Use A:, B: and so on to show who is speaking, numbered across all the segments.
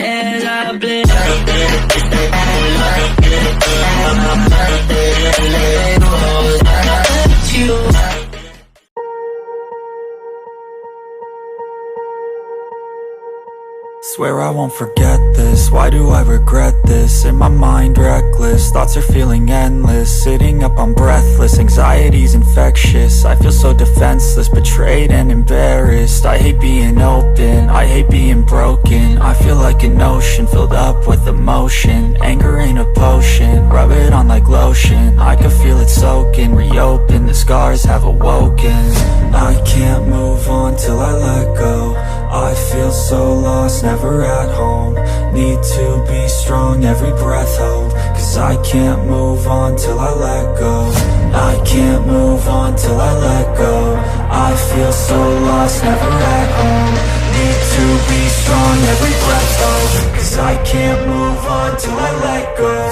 A: as I bled.
B: Swear I won't forget this, why do I regret this? In my mind reckless, thoughts are feeling endless. Sitting up, I'm breathless, anxiety's infectious. I feel so defenseless, betrayed and embarrassed. I hate being open, I hate being broken. I feel like an ocean filled up with emotion. Anger ain't a potion, rub it on like lotion. I can feel it soaking, reopen, the scars have awoken. I can't move on till I let go. I feel so lost, never at home. Need to be strong, every breath hold. Cause I can't move on till I let go. I can't move on till I let go. I feel so lost, never at home. Need to be strong, every breath hold. Cause I can't move on till I let go.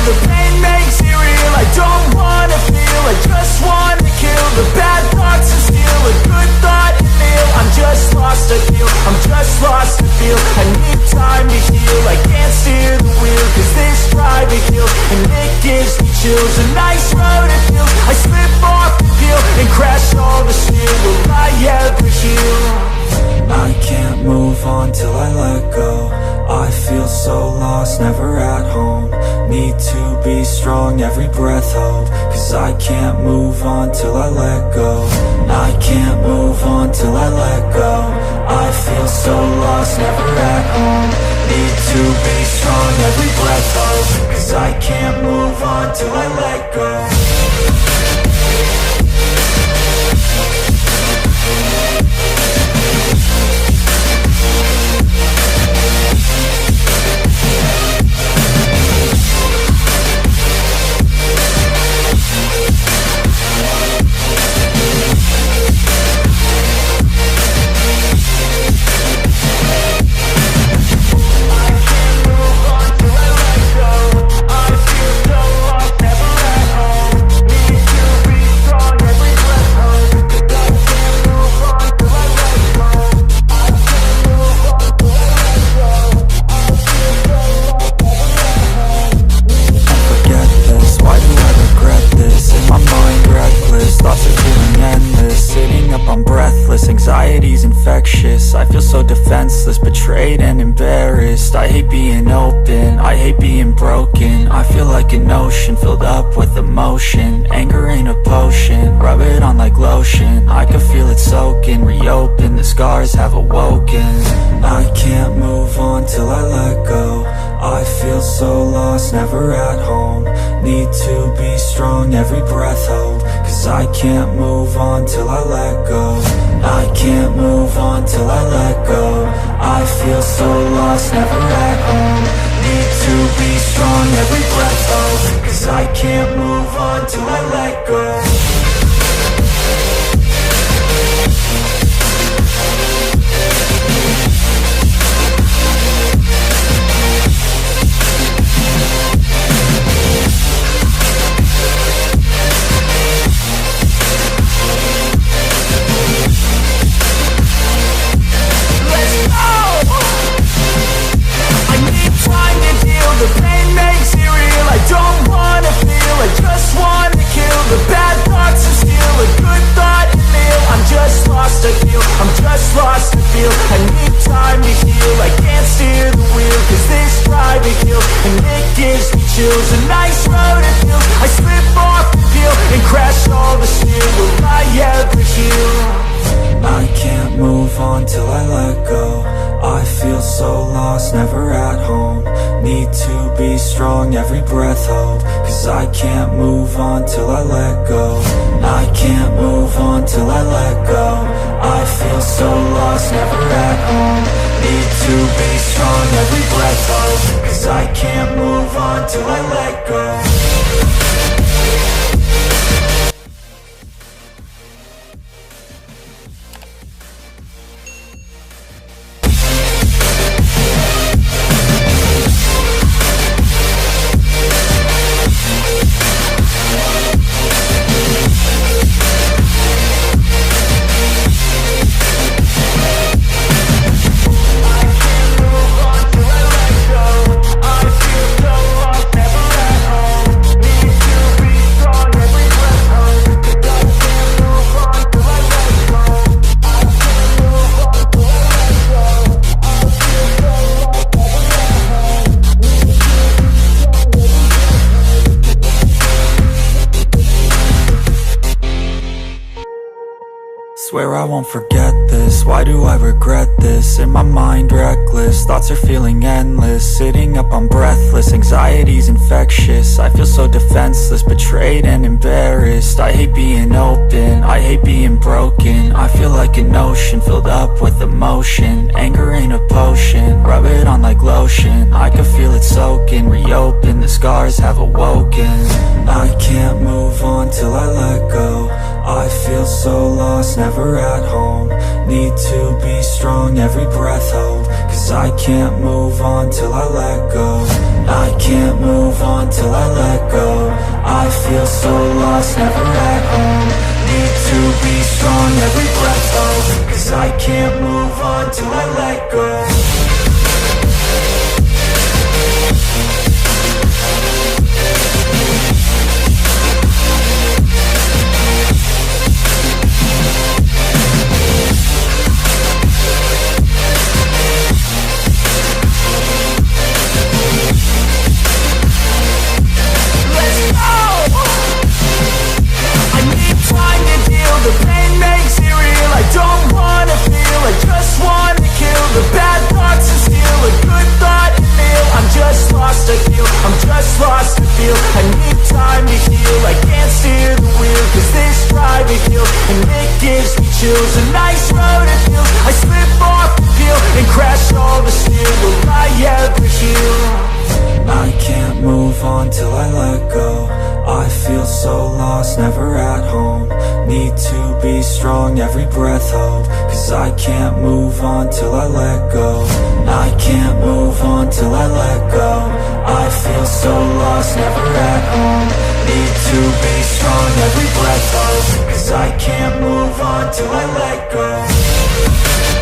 C: The pain makes it real, I don't wanna feel, I just wanna kill the bad thoughts and steal a good thought and feel. I'm just lost, I feel, I'm just lost, I feel. I need time to heal, I can't steer the wheel. Cause this private hill, and it gives me chills. A nice road it feels, I slip off the peel and crash all the steel. Will I ever heal?
B: I can't move on till I let go. I feel so lost, never at home. Need to be strong, every breath hold. Cause I can't move on till I let go. I can't move on till I let go. I feel so lost, never at home. Need to be strong, every breath hold. Cause I can't move on till I let go. Anxiety's infectious, I feel so defenseless, betrayed and embarrassed. I hate being open, I hate being broken. I feel like an ocean filled up with emotion. Anger ain't a potion, rub it on like lotion. I can feel it soaking, reopen, the scars have awoken. I can't move on till I let go. I feel so lost, never at home. Need to be strong, every breath hold. Cause I can't move on till I let go. I can't move on till I let go. I feel so lost, never at home. Need to be strong, every breath hold. Cause I can't move on till I let go. The pain makes it real, I don't wanna feel, I just wanna kill the bad thoughts and steal a good thought and feel. I'm just lost, I feel, I'm just lost, I feel. I need time to heal, I can't steer the wheel. Cause this private hill, and it gives me chills. A nice road it feels, I slip off the peel and crash all the steel. Will I ever heal? I can't move on till I let go. I feel so lost, never at home. Need to be strong, every breath hold. Cause I can't move on till I let go. I can't move on till I let go. I feel so lost, never at home. Need to be strong, every breath hold. Cause I can't move on till I let go. swear I won't forget this. Why do I regret this? In my mind reckless, thoughts are feeling endless. Sitting up, I'm breathless, anxiety's infectious. I feel so defenseless, betrayed and embarrassed. I hate being open, I hate being broken. I feel like an ocean filled up with emotion. Anger ain't a potion, rub it on like lotion. I can feel it soaking, reopen, the scars have awoken. I can't move on till I let go. I feel so lost, never at home. Need to be strong, every breath hold. Cause I can't move on till I let go. I can't move on till I let go. I feel so lost, never at home. Need to be strong, every breath hold. Cause I can't move on till I let go.
C: The pain makes it real, I don't wanna feel, I just wanna kill the bad thoughts and steal a good thought and feel. I'm just lost, I feel, I'm just lost, I feel. I need time to heal, I can't steer the wheel. Cause this private hill, and it gives me chills. A nice road it feels, I slip off the peel and crash all the steel. Will I ever heal?
B: I can't move on till I let go. I feel so lost, never at home. Need to be strong, every breath hold. Cause I can't move on till I let go. I can't move on till I let go. I feel so lost, never at home. Need to be strong, every breath hold. Cause I can't move on till I let go.